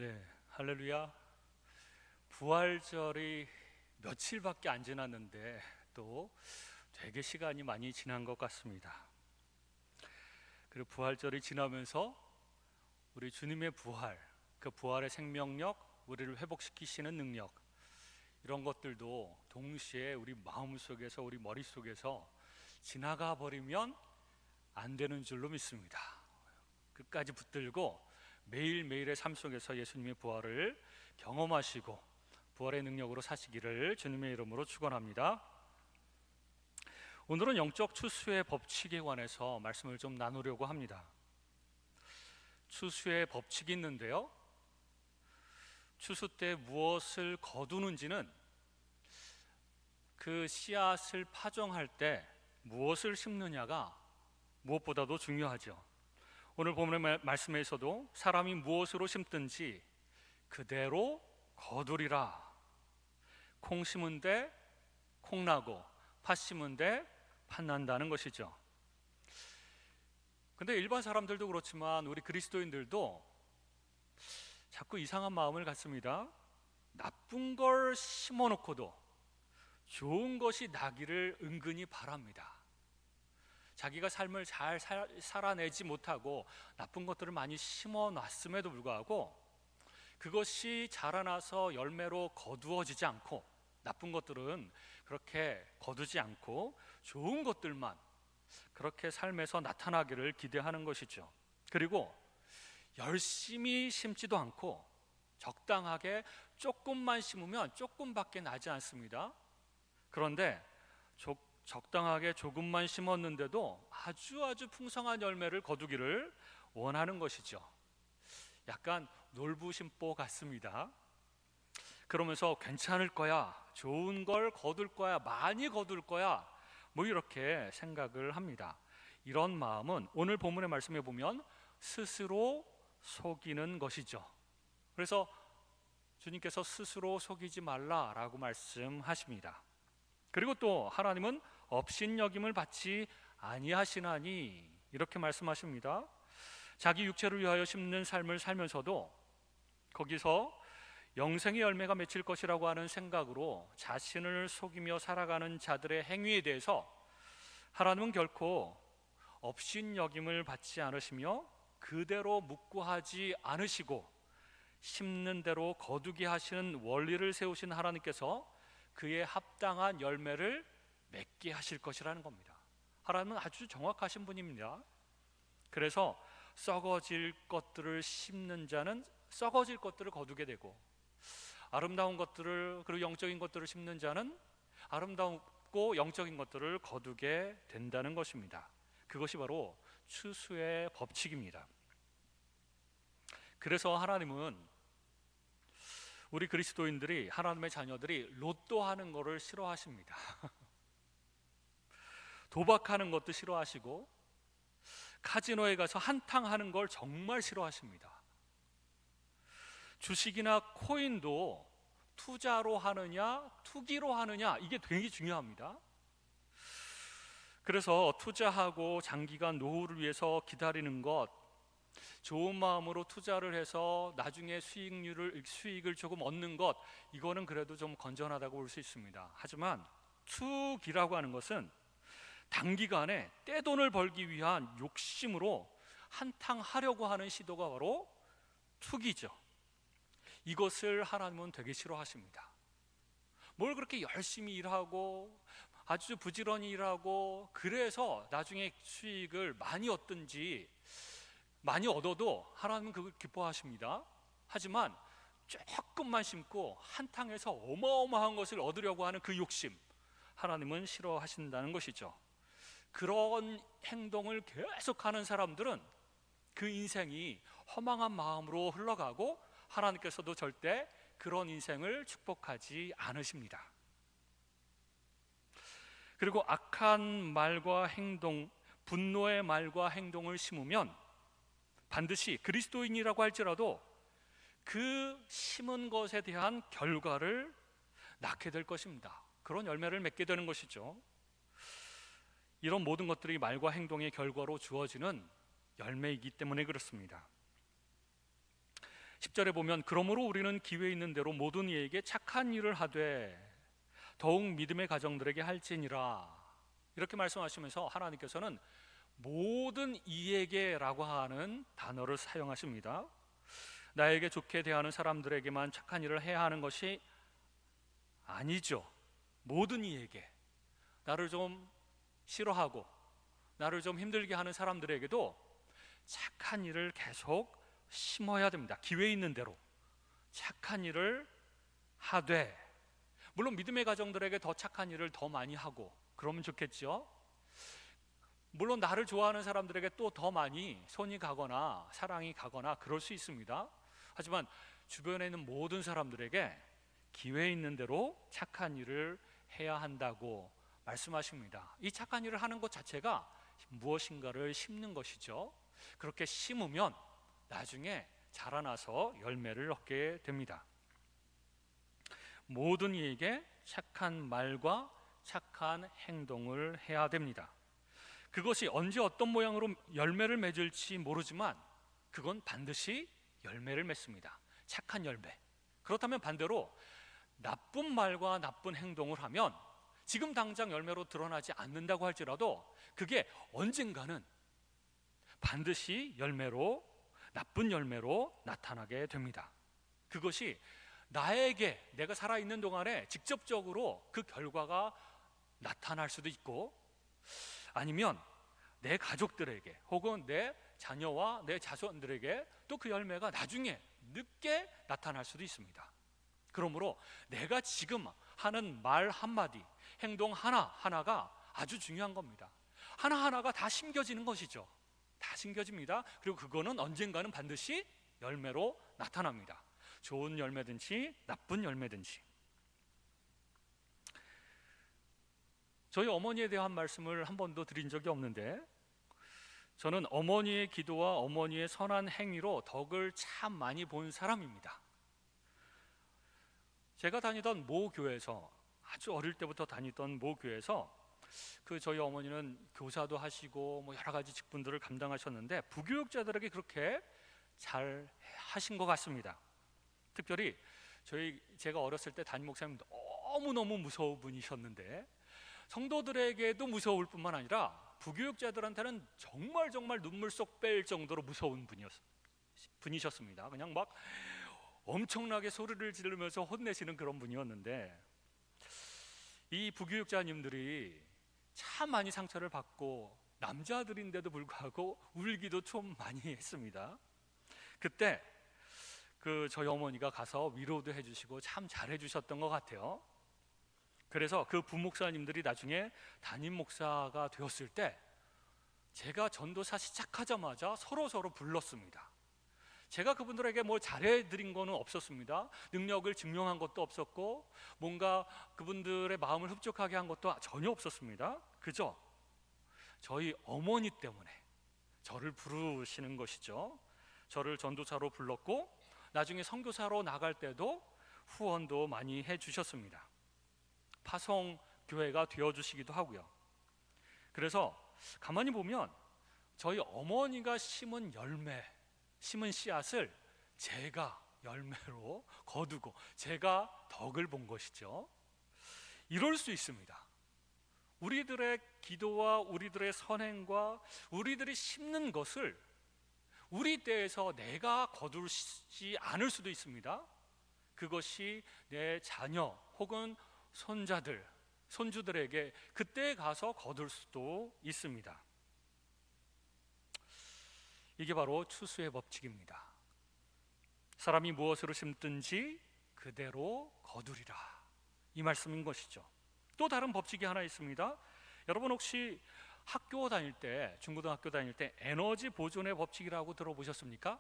네, 할렐루야. 부활절이 며칠밖에 안 지났는데 또 되게 시간이 많이 지난 것 같습니다. 그리고 부활절이 지나면서 우리 주님의 부활, 그 부활의 생명력, 우리를 회복시키시는 능력, 이런 것들도 동시에 우리 마음속에서, 우리 머릿속에서 지나가 버리면 안 되는 줄로 믿습니다. 끝까지 붙들고 매일매일의 삶 속에서 예수님의 부활을 경험하시고 부활의 능력으로 사시기를 주님의 이름으로 축원합니다. 오늘은 영적 추수의 법칙에 관해서 말씀을 좀 나누려고 합니다. 추수의 법칙이 있는데요, 추수 때 무엇을 거두는지는 그 씨앗을 파종할 때 무엇을 심느냐가 무엇보다도 중요하죠. 오늘 본문의 말씀에서도 사람이 무엇으로 심든지 그대로 거두리라. 콩 심은 데 콩 나고 팥 심은 데 팥 난다는 것이죠. 근데 일반 사람들도 그렇지만 우리 그리스도인들도 자꾸 이상한 마음을 갖습니다. 나쁜 걸 심어놓고도 좋은 것이 나기를 은근히 바랍니다. 자기가 삶을 잘 살아내지 못하고 나쁜 것들을 많이 심어놨음에도 불구하고 그것이 자라나서 열매로 거두어지지 않고, 나쁜 것들은 그렇게 거두지 않고 좋은 것들만 그렇게 삶에서 나타나기를 기대하는 것이죠. 그리고 열심히 심지도 않고 적당하게 조금만 심으면 조금밖에 나지 않습니다. 그런데 적당하게 조금만 심었는데도 아주 풍성한 열매를 거두기를 원하는 것이죠. 약간 놀부심보 같습니다. 그러면서 괜찮을 거야, 좋은 걸 거둘 거야, 많이 거둘 거야, 뭐 이렇게 생각을 합니다. 이런 마음은 오늘 본문의 말씀에 보면 스스로 속이는 것이죠. 그래서 주님께서 스스로 속이지 말라라고 말씀하십니다. 그리고 또 하나님은 업신여김을 받지 아니하시나니 이렇게 말씀하십니다. 자기 육체를 위하여 심는 삶을 살면서도 거기서 영생의 열매가 맺힐 것이라고 하는 생각으로 자신을 속이며 살아가는 자들의 행위에 대해서 하나님은 결코 업신여김을 받지 않으시며 그대로 묵고하지 않으시고 심는 대로 거두게 하시는 원리를 세우신 하나님께서 그에 합당한 열매를 맺게 하실 것이라는 겁니다. 하나님은 아주 정확하신 분입니다. 그래서 썩어질 것들을 심는 자는 썩어질 것들을 거두게 되고, 아름다운 것들을, 그리고 영적인 것들을 심는 자는 아름다웠고 영적인 것들을 거두게 된다는 것입니다. 그것이 바로 추수의 법칙입니다. 그래서 하나님은 우리 그리스도인들이, 하나님의 자녀들이 로또 하는 것을 싫어하십니다. 도박하는 것도 싫어하시고 카지노에 가서 한탕 하는 걸 정말 싫어하십니다. 주식이나 코인도 투자로 하느냐 투기로 하느냐, 이게 되게 중요합니다. 그래서 투자하고 장기간 노후를 위해서 기다리는 것, 좋은 마음으로 투자를 해서 나중에 수익을 조금 얻는 것, 이거는 그래도 좀 건전하다고 볼 수 있습니다. 하지만 투기라고 하는 것은 단기간에 떼돈을 벌기 위한 욕심으로 한탕하려고 하는 시도가 바로 투기죠. 이것을 하나님은 되게 싫어하십니다. 뭘 그렇게 열심히 일하고 아주 부지런히 일하고 그래서 나중에 수익을 많이 얻든지, 많이 얻어도 하나님은 그걸 기뻐하십니다. 하지만 조금만 심고 한탕해서 어마어마한 것을 얻으려고 하는 그 욕심, 하나님은 싫어하신다는 것이죠. 그런 행동을 계속하는 사람들은 그 인생이 허망한 마음으로 흘러가고 하나님께서도 절대 그런 인생을 축복하지 않으십니다. 그리고 악한 말과 행동, 분노의 말과 행동을 심으면 반드시 그리스도인이라고 할지라도 그 심은 것에 대한 결과를 낳게 될 것입니다. 그런 열매를 맺게 되는 것이죠. 이런 모든 것들이 말과 행동의 결과로 주어지는 열매이기 때문에 그렇습니다. 10절에 보면 그러므로 우리는 기회 있는 대로 모든 이에게 착한 일을 하되 더욱 믿음의 가정들에게 할지니라. 이렇게 말씀하시면서 하나님께서는 모든 이에게라고 하는 단어를 사용하십니다. 나에게 좋게 대하는 사람들에게만 착한 일을 해야 하는 것이 아니죠. 모든 이에게, 나를 좀 싫어하고 나를 좀 힘들게 하는 사람들에게도 착한 일을 계속 심어야 됩니다. 기회 있는 대로 착한 일을 하되, 물론 믿음의 가정들에게 더 착한 일을 더 많이 하고 그러면 좋겠죠. 물론 나를 좋아하는 사람들에게 또 더 많이 손이 가거나 사랑이 가거나 그럴 수 있습니다. 하지만 주변에 있는 모든 사람들에게 기회 있는 대로 착한 일을 해야 한다고 말씀하십니다. 이 착한 일을 하는 것 자체가 무엇인가를 심는 것이죠. 그렇게 심으면 나중에 자라나서 열매를 얻게 됩니다. 모든 이에게 착한 말과 착한 행동을 해야 됩니다. 그것이 언제 어떤 모양으로 열매를 맺을지 모르지만 그건 반드시 열매를 맺습니다. 착한 열매. 그렇다면 반대로 나쁜 말과 나쁜 행동을 하면 지금 당장 열매로 드러나지 않는다고 할지라도 그게 언젠가는 반드시 열매로, 나쁜 열매로 나타나게 됩니다. 그것이 나에게, 내가 살아있는 동안에 직접적으로 그 결과가 나타날 수도 있고, 아니면 내 가족들에게 혹은 내 자녀와 내 자손들에게 또 그 열매가 나중에 늦게 나타날 수도 있습니다. 그러므로 내가 지금 하는 말 한마디, 행동 하나하나가 아주 중요한 겁니다. 하나하나가 다 심겨지는 것이죠. 다 심겨집니다. 그리고 그거는 언젠가는 반드시 열매로 나타납니다. 좋은 열매든지 나쁜 열매든지. 저희 어머니에 대한 말씀을 한 번도 드린 적이 없는데, 저는 어머니의 기도와 어머니의 선한 행위로 덕을 참 많이 본 사람입니다. 제가 다니던 모 교회에서, 아주 어릴 때부터 다니던 모 교회에서 저희 어머니는 교사도 하시고 뭐 여러 가지 직분들을 감당하셨는데 부교육자들에게 그렇게 잘 하신 것 같습니다. 특별히 제가 어렸을 때 담임 목사님 너무너무 무서운 분이셨는데 성도들에게도 무서울 뿐만 아니라 부교육자들한테는 정말 눈물 쏙 뺄 정도로 무서운 분이셨습니다. 그냥 막 엄청나게 소리를 지르면서 혼내시는 그런 분이었는데, 이 부교육자님들이 참 많이 상처를 받고 남자들인데도 불구하고 울기도 좀 많이 했습니다. 그때 저희 어머니가 가서 위로도 해주시고 참 잘해주셨던 것 같아요. 그래서 그 부목사님들이 나중에 담임 목사가 되었을 때 제가 전도사 시작하자마자 서로 불렀습니다. 제가 그분들에게 뭘 잘해드린 거는 없었습니다. 능력을 증명한 것도 없었고 뭔가 그분들의 마음을 흡족하게 한 것도 전혀 없었습니다. 그저 저희 어머니 때문에 저를 부르시는 것이죠. 저를 전도사로 불렀고 나중에 선교사로 나갈 때도 후원도 많이 해주셨습니다. 파송교회가 되어주시기도 하고요. 그래서 가만히 보면 저희 어머니가 심은 씨앗을 제가 열매로 거두고 제가 덕을 본 것이죠. 이럴 수 있습니다. 우리들의 기도와 우리들의 선행과 우리들이 심는 것을 우리 때에서 내가 거두지 않을 수도 있습니다. 그것이 내 자녀 혹은 손주들에게 그때 가서 거둘 수도 있습니다. 이게 바로 추수의 법칙입니다. 사람이 무엇으로 심든지 그대로 거두리라, 이 말씀인 것이죠. 또 다른 법칙이 하나 있습니다. 여러분 혹시 학교 다닐 때, 중고등학교 다닐 때 에너지 보존의 법칙이라고 들어보셨습니까?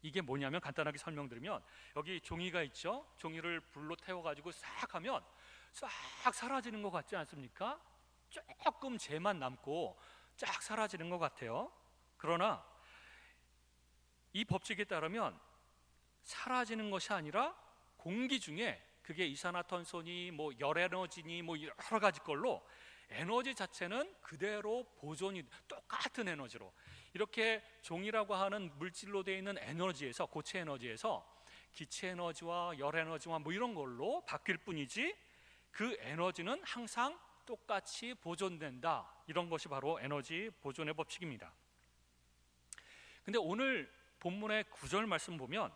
이게 뭐냐면 간단하게 설명드리면 여기 종이가 있죠. 종이를 불로 태워가지고 싹 하면 싹 사라지는 것 같지 않습니까? 조금 재만 남고 쫙 사라지는 것 같아요. 그러나 이 법칙에 따르면 사라지는 것이 아니라 공기 중에 그게 이산화탄소니 뭐 열에너지니 뭐 여러 가지 걸로 에너지 자체는 그대로 보존이, 똑같은 에너지로, 이렇게 종이라고 하는 물질로 되어 있는 에너지에서, 고체 에너지에서 기체 에너지와 열 에너지와 뭐 이런 걸로 바뀔 뿐이지 그 에너지는 항상 똑같이 보존된다. 이런 것이 바로 에너지 보존의 법칙입니다. 근데 오늘 본문의 9절 말씀 보면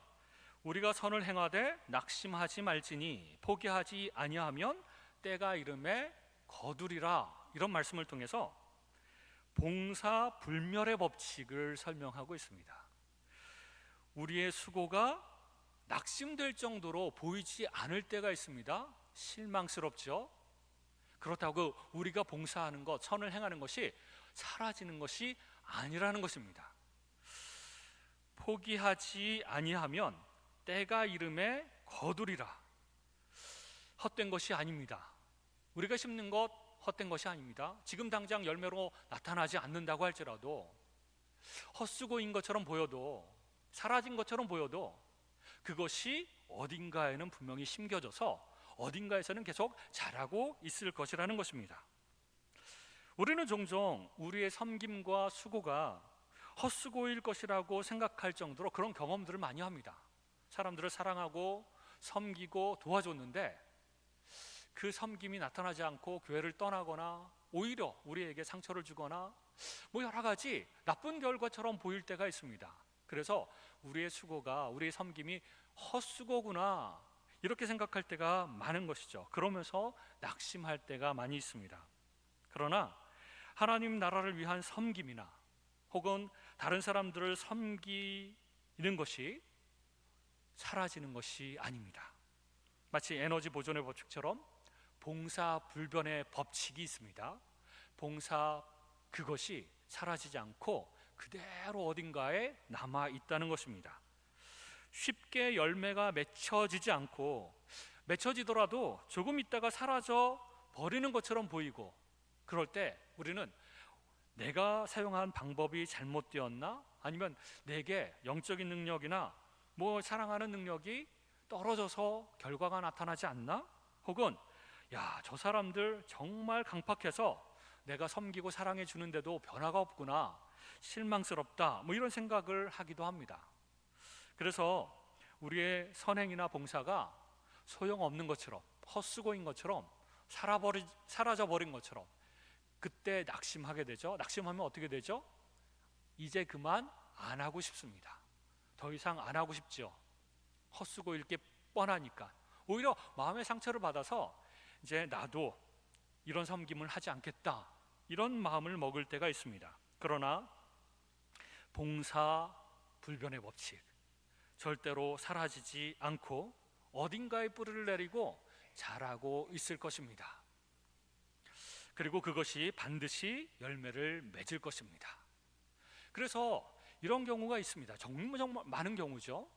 우리가 선을 행하되 낙심하지 말지니 포기하지 아니하면 때가 이름에 거두리라, 이런 말씀을 통해서 봉사 불멸의 법칙을 설명하고 있습니다. 우리의 수고가 낙심될 정도로 보이지 않을 때가 있습니다. 실망스럽죠. 그렇다고 우리가 봉사하는 것, 선을 행하는 것이 사라지는 것이 아니라는 것입니다. 포기하지 아니하면 때가 이름에 거두리라. 헛된 것이 아닙니다. 우리가 심는 것 헛된 것이 아닙니다. 지금 당장 열매로 나타나지 않는다고 할지라도, 헛수고인 것처럼 보여도, 사라진 것처럼 보여도 그것이 어딘가에는 분명히 심겨져서 어딘가에서는 계속 자라고 있을 것이라는 것입니다. 우리는 종종 우리의 섬김과 수고가 헛수고일 것이라고 생각할 정도로 그런 경험들을 많이 합니다. 사람들을 사랑하고 섬기고 도와줬는데 그 섬김이 나타나지 않고 교회를 떠나거나 오히려 우리에게 상처를 주거나 뭐 여러 가지 나쁜 결과처럼 보일 때가 있습니다. 그래서 우리의 수고가, 우리의 섬김이 헛수고구나, 이렇게 생각할 때가 많은 것이죠. 그러면서 낙심할 때가 많이 있습니다. 그러나 하나님 나라를 위한 섬김이나 혹은 다른 사람들을 섬기는 것이 사라지는 것이 아닙니다. 마치 에너지 보존의 법칙처럼 봉사 불변의 법칙이 있습니다. 봉사, 그것이 사라지지 않고 그대로 어딘가에 남아 있다는 것입니다. 쉽게 열매가 맺혀지지 않고, 맺혀지더라도 조금 있다가 사라져 버리는 것처럼 보이고, 그럴 때 우리는 내가 사용한 방법이 잘못되었나? 아니면 내게 영적인 능력이나 뭐 사랑하는 능력이 떨어져서 결과가 나타나지 않나? 혹은 야, 저 사람들 정말 강팍해서 내가 섬기고 사랑해 주는데도 변화가 없구나, 실망스럽다, 뭐 이런 생각을 하기도 합니다. 그래서 우리의 선행이나 봉사가 소용없는 것처럼, 헛수고인 것처럼, 사라져버린 것처럼 그때 낙심하게 되죠. 낙심하면 어떻게 되죠? 이제 그만 안 하고 싶습니다. 더 이상 안 하고 싶죠. 헛수고일 게 뻔하니까. 오히려 마음의 상처를 받아서 이제 나도 이런 섬김을 하지 않겠다, 이런 마음을 먹을 때가 있습니다. 그러나 봉사 불변의 법칙, 절대로 사라지지 않고 어딘가에 뿌리를 내리고 자라고 있을 것입니다. 그리고 그것이 반드시 열매를 맺을 것입니다. 그래서 이런 경우가 있습니다. 정말 많은 경우죠.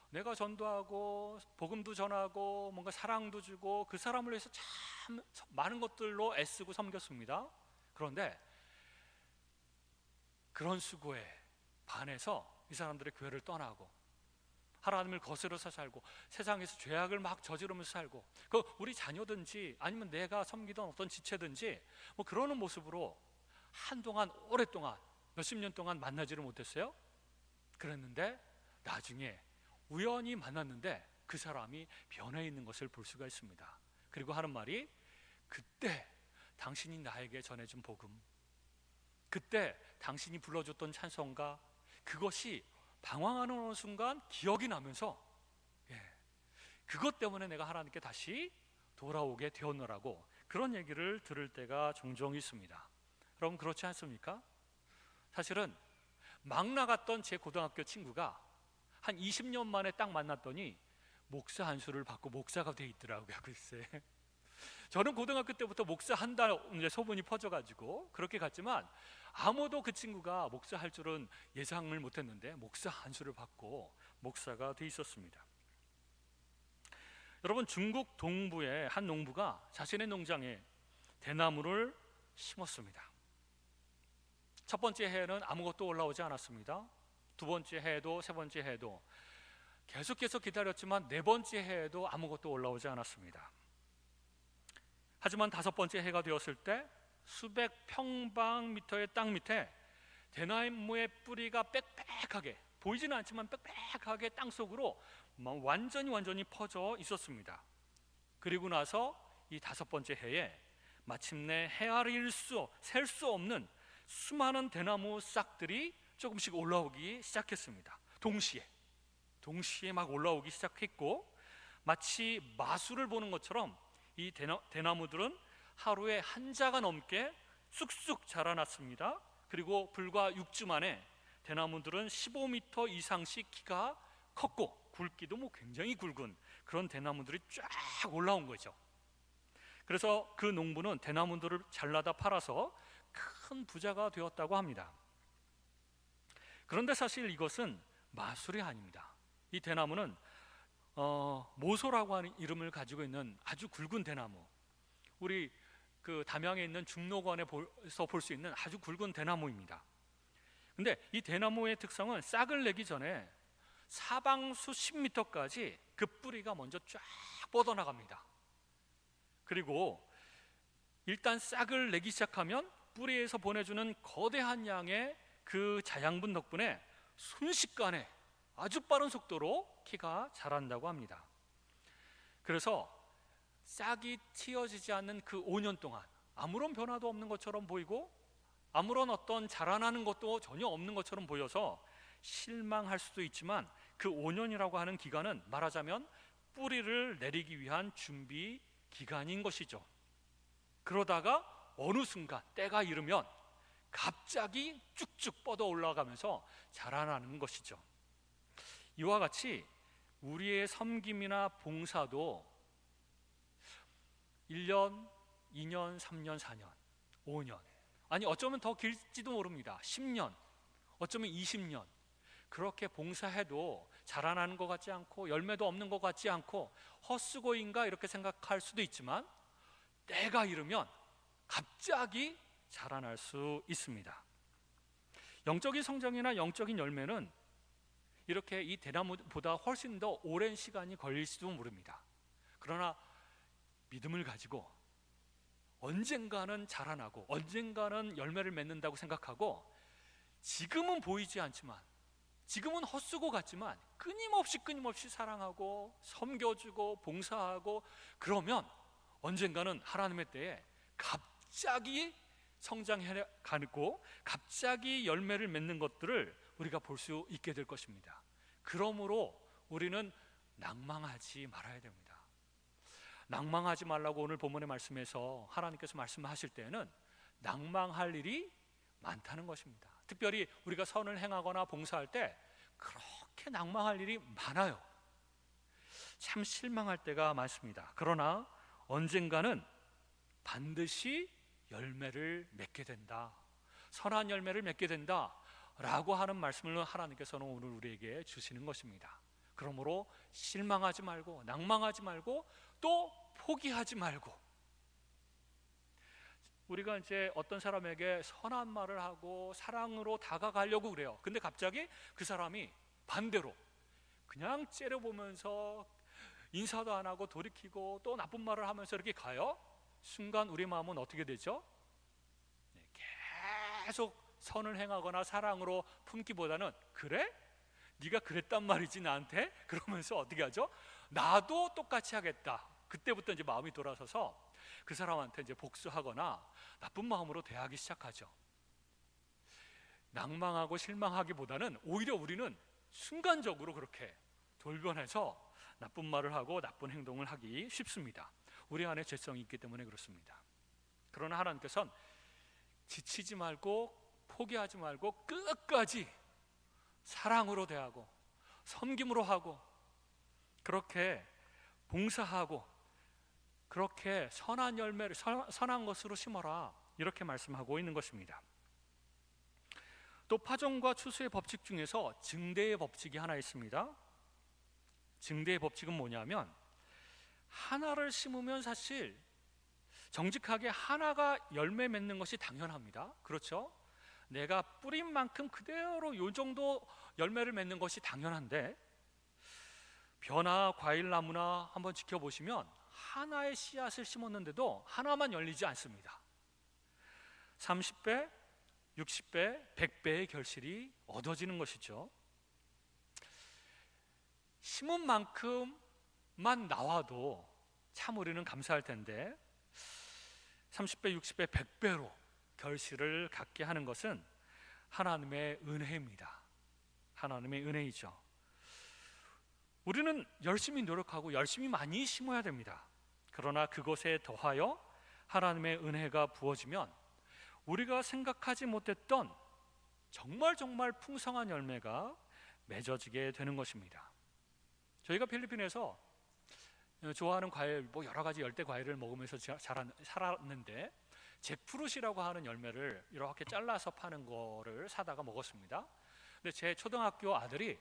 내가 전도하고 복음도 전하고 뭔가 사랑도 주고 그 사람을 위해서 참 많은 것들로 애쓰고 섬겼습니다. 그런데 그런 수고에 반해서 이 사람들의 교회를 떠나고 하나님을 거스려서 살고 세상에서 죄악을 막 저지르면서 살고, 그 우리 자녀든지 아니면 내가 섬기던 어떤 지체든지 뭐 그러는 모습으로 한동안, 오랫동안, 몇십 년 동안 만나지를 못했어요. 그랬는데 나중에 우연히 만났는데 그 사람이 변해 있는 것을 볼 수가 있습니다. 그리고 하는 말이, 그때 당신이 나에게 전해준 복음, 그때 당신이 불러줬던 찬송가, 그것이 방황하는 어느 순간 기억이 나면서 그것 때문에 내가 하나님께 다시 돌아오게 되었노라고, 그런 얘기를 들을 때가 종종 있습니다. 여러분 그렇지 않습니까? 사실은 막 나갔던 제 고등학교 친구가 한 20년 만에 딱 만났더니 목사 안수를 받고 목사가 돼 있더라고요. 글쎄, 저는 고등학교 때부터 목사 한다 이제 소문이 퍼져가지고 그렇게 갔지만 아무도 그 친구가 목사 할 줄은 예상을 못했는데 목사 안수를 받고 목사가 돼 있었습니다. 여러분, 중국 동부의 한 농부가 자신의 농장에 대나무를 심었습니다. 첫 번째 해에는 아무것도 올라오지 않았습니다. 두 번째 해에도, 세 번째 해에도 계속해서 기다렸지만 네 번째 해에도 아무것도 올라오지 않았습니다. 하지만 다섯 번째 해가 되었을 때 수백 평방미터의 땅 밑에 대나무의 뿌리가 빽빽하게, 보이지는 않지만 빽빽하게 땅속으로 완전히 퍼져 있었습니다. 그리고 나서 이 5번째 해에 마침내 셀 수 없는 수많은 대나무 싹들이 조금씩 올라오기 시작했습니다. 동시에 막 올라오기 시작했고, 마치 마술을 보는 것처럼 이 대나무들은 하루에 한 자가 넘게 쑥쑥 자라났습니다. 그리고 불과 6주 만에 대나무들은 15m 이상씩 키가 컸고, 굵기도 굉장히 굵은 그런 대나무들이 쫙 올라온 거죠. 그래서 그 농부는 대나무들을 잘라다 팔아서 큰 부자가 되었다고 합니다. 그런데 사실 이것은 마술이 아닙니다. 이 대나무는 모소라고 하는 이름을 가지고 있는 아주 굵은 대나무, 우리 그 담양에 있는 중록원에서 볼 수 있는 아주 굵은 대나무입니다. 근데 이 대나무의 특성은 싹을 내기 전에 사방 수십 미터까지 그 뿌리가 먼저 쫙 뻗어나갑니다. 그리고 일단 싹을 내기 시작하면 뿌리에서 보내주는 거대한 양의 그 자양분 덕분에 순식간에 아주 빠른 속도로 키가 자란다고 합니다. 그래서 싹이 틔어지지 않는 그 5년 동안 아무런 변화도 없는 것처럼 보이고, 아무런 어떤 자라나는 것도 전혀 없는 것처럼 보여서 실망할 수도 있지만, 그 5년이라고 하는 기간은 말하자면 뿌리를 내리기 위한 준비 기간인 것이죠. 그러다가 어느 순간 때가 이르면 갑자기 쭉쭉 뻗어 올라가면서 자라나는 것이죠. 이와 같이 우리의 섬김이나 봉사도 1년, 2년, 3년, 4년, 5년, 아니 어쩌면 더 길지도 모릅니다. 10년, 어쩌면 20년, 그렇게 봉사해도 자라나는 것 같지 않고 열매도 없는 것 같지 않고 헛수고인가 이렇게 생각할 수도 있지만, 때가 이르면 갑자기 자라날 수 있습니다. 영적인 성장이나 영적인 열매는 이렇게 이 대나무보다 훨씬 더 오랜 시간이 걸릴지도 모릅니다. 그러나 믿음을 가지고 언젠가는 자라나고 언젠가는 열매를 맺는다고 생각하고, 지금은 보이지 않지만, 지금은 헛수고 같지만 끊임없이 사랑하고 섬겨주고 봉사하고, 그러면 언젠가는 하나님의 때에 갑자기 성장해가고 갑자기 열매를 맺는 것들을 우리가 볼 수 있게 될 것입니다. 그러므로 우리는 낭망하지 말아야 됩니다. 낭망하지 말라고 오늘 본문의 말씀에서 하나님께서 말씀하실 때에는 낭망할 일이 많다는 것입니다. 특별히 우리가 선을 행하거나 봉사할 때 그렇게 낭망할 일이 많아요. 참 실망할 때가 많습니다. 그러나 언젠가는 반드시 열매를 맺게 된다, 선한 열매를 맺게 된다 라고 하는 말씀을 하나님께서는 오늘 우리에게 주시는 것입니다. 그러므로 실망하지 말고 낭망하지 말고 또 포기하지 말고, 우리가 이제 어떤 사람에게 선한 말을 하고 사랑으로 다가가려고 그래요. 근데 갑자기 그 사람이 반대로 그냥 째려보면서 인사도 안 하고 돌이키고 또 나쁜 말을 하면서 이렇게 가요. 순간 우리 마음은 어떻게 되죠? 계속 선을 행하거나 사랑으로 품기보다는, 그래? 네가 그랬단 말이지 나한테? 그러면서 어떻게 하죠? 나도 똑같이 하겠다. 그때부터 이제 마음이 돌아서서 그 사람한테 이제 복수하거나 나쁜 마음으로 대하기 시작하죠. 낭망하고 실망하기보다는 오히려 우리는 순간적으로 그렇게 돌변해서 나쁜 말을 하고 나쁜 행동을 하기 쉽습니다. 우리 안에 죄성이 있기 때문에 그렇습니다. 그러나 하나님께서는 지치지 말고 포기하지 말고 끝까지 사랑으로 대하고 섬김으로 하고 그렇게 봉사하고 그렇게 선한 열매를 선한 것으로 심어라, 이렇게 말씀하고 있는 것입니다. 또 파종과 추수의 법칙 중에서 증대의 법칙이 하나 있습니다. 증대의 법칙은 뭐냐면, 하나를 심으면 사실 정직하게 하나가 열매 맺는 것이 당연합니다. 그렇죠? 내가 뿌린 만큼 그대로 요 정도 열매를 맺는 것이 당연한데, 벼나 과일나무나 한번 지켜보시면 하나의 씨앗을 심었는데도 하나만 열리지 않습니다. 30배, 60배, 100배의 결실이 얻어지는 것이죠. 심은 만큼만 나와도 참 우리는 감사할 텐데 30배, 60배, 100배로 결실을 갖게 하는 것은 하나님의 은혜입니다. 하나님의 은혜이죠. 우리는 열심히 노력하고 열심히 많이 심어야 됩니다. 그러나 그것에 더하여 하나님의 은혜가 부어지면 우리가 생각하지 못했던 정말 풍성한 열매가 맺어지게 되는 것입니다. 저희가 필리핀에서 좋아하는 과일, 여러 가지 열대 과일을 먹으면서 살았는데 잭프루시라고 하는 열매를 이렇게 잘라서 파는 거를 사다가 먹었습니다. 근데 제 초등학교 아들이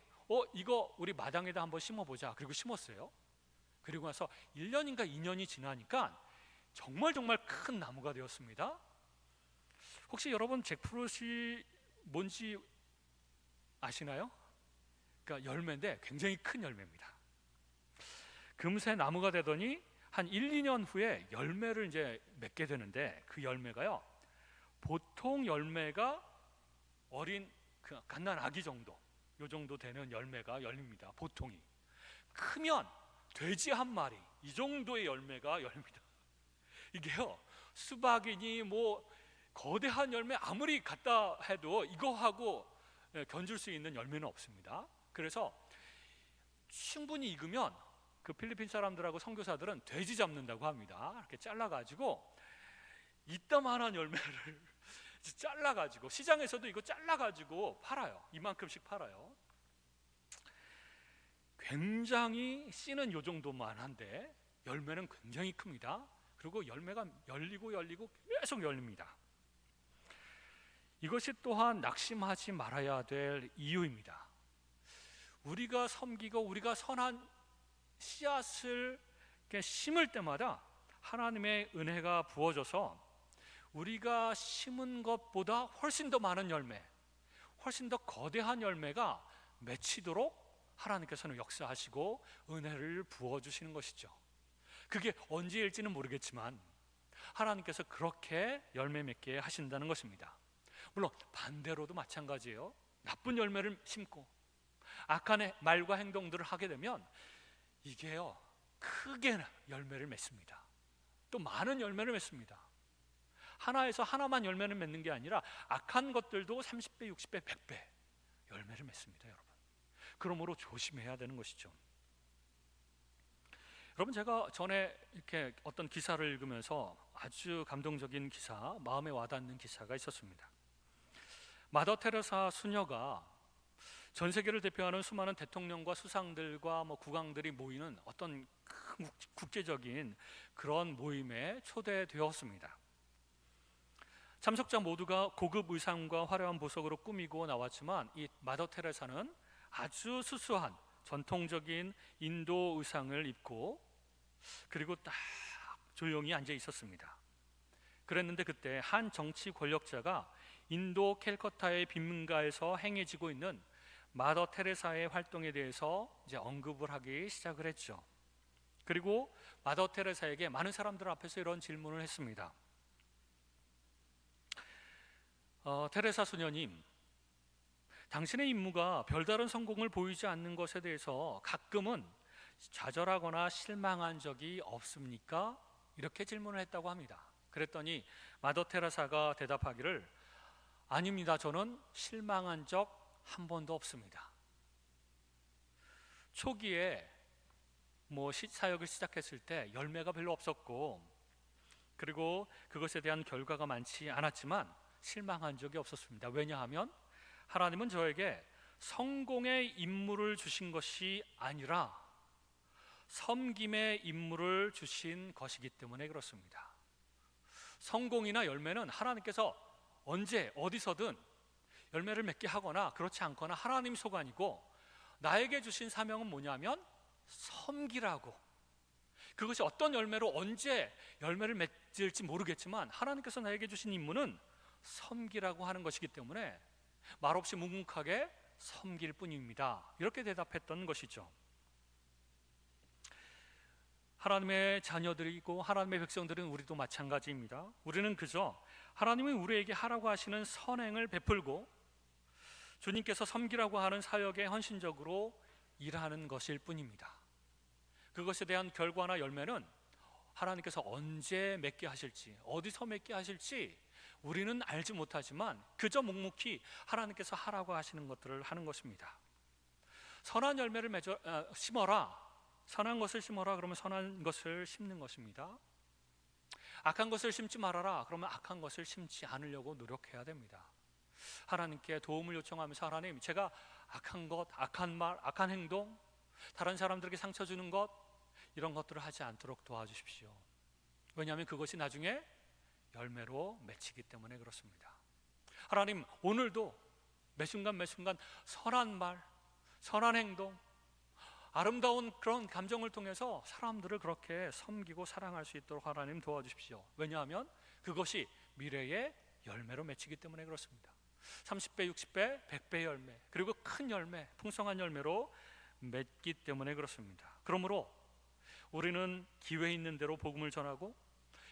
이거 우리 마당에다 한번 심어보자. 그리고 심었어요. 그리고 나서 1년인가 2년이 지나니까 정말 큰 나무가 되었습니다. 혹시 여러분 잭프루시 뭔지 아시나요? 그러니까 열매인데 굉장히 큰 열매입니다. 금세 나무가 되더니 한 1, 2년 후에 열매를 이제 맺게 되는데 그 열매가요, 보통 열매가 어린 갓난 아기 정도, 요 정도 되는 열매가 열립니다. 보통이 크면 돼지 한 마리 이 정도의 열매가 열립니다. 이게요, 수박이니 거대한 열매 아무리 갖다 해도 이거하고 견줄 수 있는 열매는 없습니다. 그래서 충분히 익으면 그 필리핀 사람들하고 선교사들은 돼지 잡는다고 합니다. 이렇게 잘라가지고 이따만한 열매를 잘라가지고 시장에서도 이거 잘라가지고 팔아요. 이만큼씩 팔아요. 굉장히 씨는 요 정도만 한데 열매는 굉장히 큽니다. 그리고 열매가 열리고 계속 열립니다. 이것이 또한 낙심하지 말아야 될 이유입니다. 우리가 섬기고 우리가 선한 씨앗을 심을 때마다 하나님의 은혜가 부어져서 우리가 심은 것보다 훨씬 더 많은 열매, 훨씬 더 거대한 열매가 맺히도록 하나님께서는 역사하시고 은혜를 부어주시는 것이죠. 그게 언제일지는 모르겠지만 하나님께서 그렇게 열매 맺게 하신다는 것입니다. 물론 반대로도 마찬가지예요. 나쁜 열매를 심고 악한 말과 행동들을 하게 되면 이게요, 크게 열매를 맺습니다. 또 많은 열매를 맺습니다. 하나에서 하나만 열매를 맺는 게 아니라 악한 것들도 30배, 60배, 100배 열매를 맺습니다, 여러분. 그러므로 조심해야 되는 것이죠. 여러분, 제가 전에 이렇게 어떤 기사를 읽으면서 아주 감동적인 기사, 마음에 와닿는 기사가 있었습니다. 마더 테레사 수녀가 전 세계를 대표하는 수많은 대통령과 수상들과 국왕들이 모이는 어떤 큰 국제적인 그런 모임에 초대되었습니다. 참석자 모두가 고급 의상과 화려한 보석으로 꾸미고 나왔지만 이 마더 테레사는 아주 수수한 전통적인 인도 의상을 입고 그리고 딱 조용히 앉아 있었습니다. 그랬는데 그때 한 정치 권력자가 인도 캘커타의 빈민가에서 행해지고 있는 마더 테레사의 활동에 대해서 이제 언급을 하기 시작을 했죠. 그리고 마더 테레사에게 많은 사람들 앞에서 이런 질문을 했습니다. 테레사 수녀님, 당신의 임무가 별다른 성공을 보이지 않는 것에 대해서 가끔은 좌절하거나 실망한 적이 없습니까? 이렇게 질문을 했다고 합니다. 그랬더니 마더 테레사가 대답하기를, 아닙니다. 저는 실망한 적 한 번도 없습니다. 초기에 사역을 시작했을 때 열매가 별로 없었고 그리고 그것에 대한 결과가 많지 않았지만 실망한 적이 없었습니다. 왜냐하면 하나님은 저에게 성공의 임무를 주신 것이 아니라 섬김의 임무를 주신 것이기 때문에 그렇습니다. 성공이나 열매는 하나님께서 언제 어디서든 열매를 맺게 하거나 그렇지 않거나 하나님 소관이고, 나에게 주신 사명은 뭐냐면 섬기라고. 그것이 어떤 열매로 언제 열매를 맺을지 모르겠지만 하나님께서 나에게 주신 임무는 섬기라고 하는 것이기 때문에 말없이 묵묵하게 섬길 뿐입니다. 이렇게 대답했던 것이죠. 하나님의 자녀들이고 하나님의 백성들은 우리도 마찬가지입니다. 우리는 그저 하나님이 우리에게 하라고 하시는 선행을 베풀고 주님께서 섬기라고 하는 사역에 헌신적으로 일하는 것일 뿐입니다. 그것에 대한 결과나 열매는 하나님께서 언제 맺게 하실지, 어디서 맺게 하실지 우리는 알지 못하지만 그저 묵묵히 하나님께서 하라고 하시는 것들을 하는 것입니다. 선한 열매를 심어라. 선한 것을 심어라. 그러면 선한 것을 심는 것입니다. 악한 것을 심지 말아라. 그러면 악한 것을 심지 않으려고 노력해야 됩니다. 하나님께 도움을 요청하면서 하나님, 제가 악한 것, 악한 말, 악한 행동, 다른 사람들에게 상처 주는 것, 이런 것들을 하지 않도록 도와주십시오. 왜냐하면 그것이 나중에 열매로 맺히기 때문에 그렇습니다. 하나님, 오늘도 매 순간 선한 말, 선한 행동, 아름다운 그런 감정을 통해서 사람들을 그렇게 섬기고 사랑할 수 있도록 하나님 도와주십시오. 왜냐하면 그것이 미래의 열매로 맺히기 때문에 그렇습니다. 30배, 60배, 100배의 열매, 그리고 큰 열매, 풍성한 열매로 맺기 때문에 그렇습니다. 그러므로 우리는 기회 있는 대로 복음을 전하고,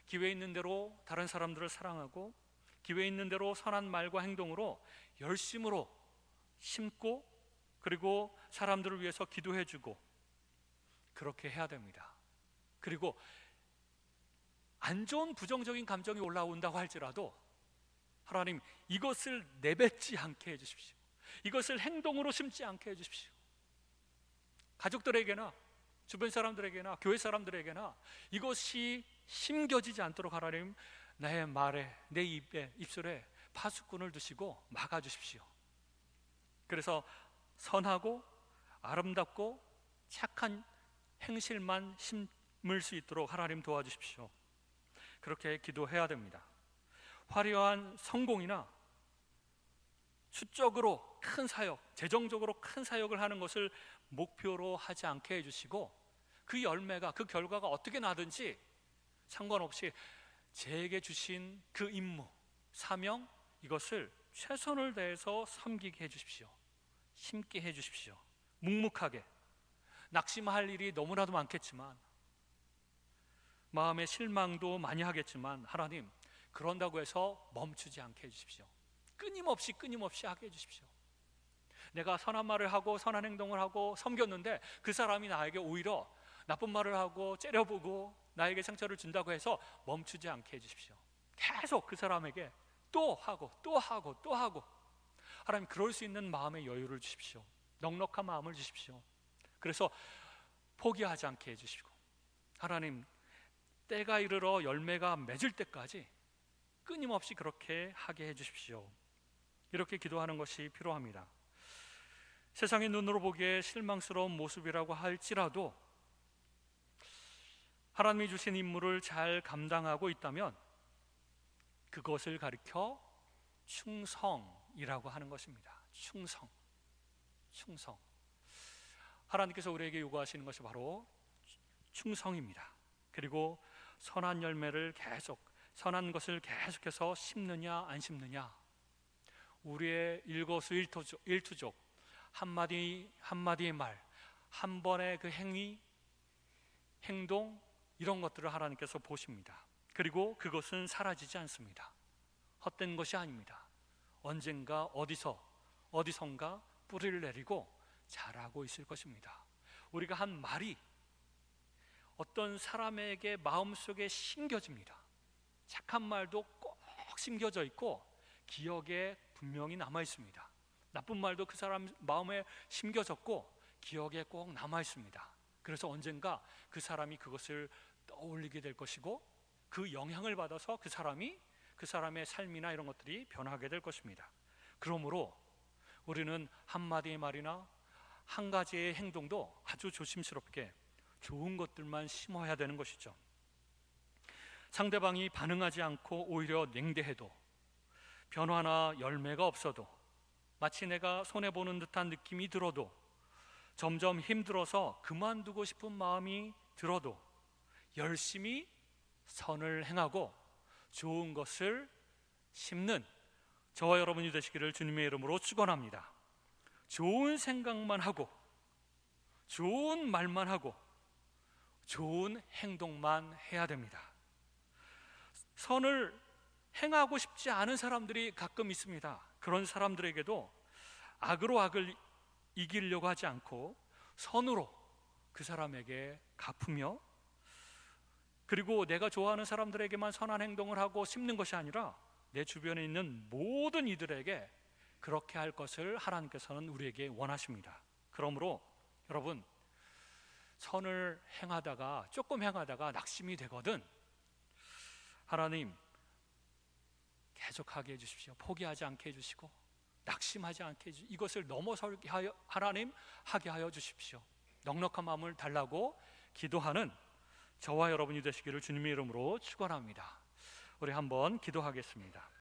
기회 있는 대로 다른 사람들을 사랑하고, 기회 있는 대로 선한 말과 행동으로 열심으로 심고, 그리고 사람들을 위해서 기도해주고, 그렇게 해야 됩니다. 그리고 안 좋은 부정적인 감정이 올라온다고 할지라도 하나님, 이것을 내뱉지 않게 해주십시오. 이것을 행동으로 심지 않게 해주십시오. 가족들에게나 주변 사람들에게나 교회 사람들에게나 이것이 심겨지지 않도록 하나님, 나의 말에, 내 입에, 입술에 파수꾼을 두시고 막아주십시오. 그래서 선하고 아름답고 착한 행실만 심을 수 있도록 하나님 도와주십시오. 그렇게 기도해야 됩니다. 화려한 성공이나 수적으로 큰 사역, 재정적으로 큰 사역을 하는 것을 목표로 하지 않게 해주시고, 그 열매가, 그 결과가 어떻게 나든지 상관없이 제게 주신 그 임무, 사명, 이것을 최선을 다해서 섬기게 해주십시오. 심게 해주십시오. 묵묵하게. 낙심할 일이 너무나도 많겠지만, 마음의 실망도 많이 하겠지만, 하나님, 그런다고 해서 멈추지 않게 해주십시오. 끊임없이 하게 해주십시오. 내가 선한 말을 하고 선한 행동을 하고 섬겼는데 그 사람이 나에게 오히려 나쁜 말을 하고 째려보고 나에게 상처를 준다고 해서 멈추지 않게 해주십시오. 계속 그 사람에게 또 하고 하나님, 그럴 수 있는 마음의 여유를 주십시오. 넉넉한 마음을 주십시오. 그래서 포기하지 않게 해주시고, 하나님, 때가 이르러 열매가 맺을 때까지 끊임없이 그렇게 하게 해주십시오. 이렇게 기도하는 것이 필요합니다. 세상의 눈으로 보기에 실망스러운 모습이라고 할지라도 하나님이 주신 임무를 잘 감당하고 있다면 그것을 가리켜 충성이라고 하는 것입니다. 충성. 하나님께서 우리에게 요구하시는 것이 바로 충성입니다. 그리고 선한 것을 계속해서 심느냐 안 심느냐, 우리의 일거수일투족, 한마디의 말, 한 번의 그 행동, 이런 것들을 하나님께서 보십니다. 그리고 그것은 사라지지 않습니다. 헛된 것이 아닙니다. 언젠가 어디선가 뿌리를 내리고 자라고 있을 것입니다. 우리가 한 말이 어떤 사람에게 마음속에 심겨집니다. 착한 말도 꼭 심겨져 있고 기억에 분명히 남아 있습니다. 나쁜 말도 그 사람 마음에 심겨졌고 기억에 꼭 남아 있습니다. 그래서 언젠가 그 사람이 그것을 떠올리게 될 것이고, 그 영향을 받아서 그 사람의 삶이나 이런 것들이 변하게 될 것입니다. 그러므로 우리는 한마디의 말이나 한 가지의 행동도 아주 조심스럽게 좋은 것들만 심어야 되는 것이죠. 상대방이 반응하지 않고 오히려 냉대해도, 변화나 열매가 없어도, 마치 내가 손해보는 듯한 느낌이 들어도, 점점 힘들어서 그만두고 싶은 마음이 들어도 열심히 선을 행하고 좋은 것을 심는 저와 여러분이 되시기를 주님의 이름으로 축원합니다. 좋은 생각만 하고, 좋은 말만 하고, 좋은 행동만 해야 됩니다. 선을 행하고 싶지 않은 사람들이 가끔 있습니다. 그런 사람들에게도 악으로 악을 이기려고 하지 않고 선으로 그 사람에게 갚으며, 그리고 내가 좋아하는 사람들에게만 선한 행동을 하고 심는 것이 아니라 내 주변에 있는 모든 이들에게 그렇게 할 것을 하나님께서는 우리에게 원하십니다. 그러므로 여러분, 선을 행하다가 조금 행하다가 낙심이 되거든 하나님 계속하게 해주십시오. 포기하지 않게 해주시고 낙심하지 않게 해주시고 이것을 넘어서게 하여 하나님 하게 하여 주십시오. 넉넉한 마음을 달라고 기도하는 저와 여러분이 되시기를 주님의 이름으로 축원합니다. 우리 한번 기도하겠습니다.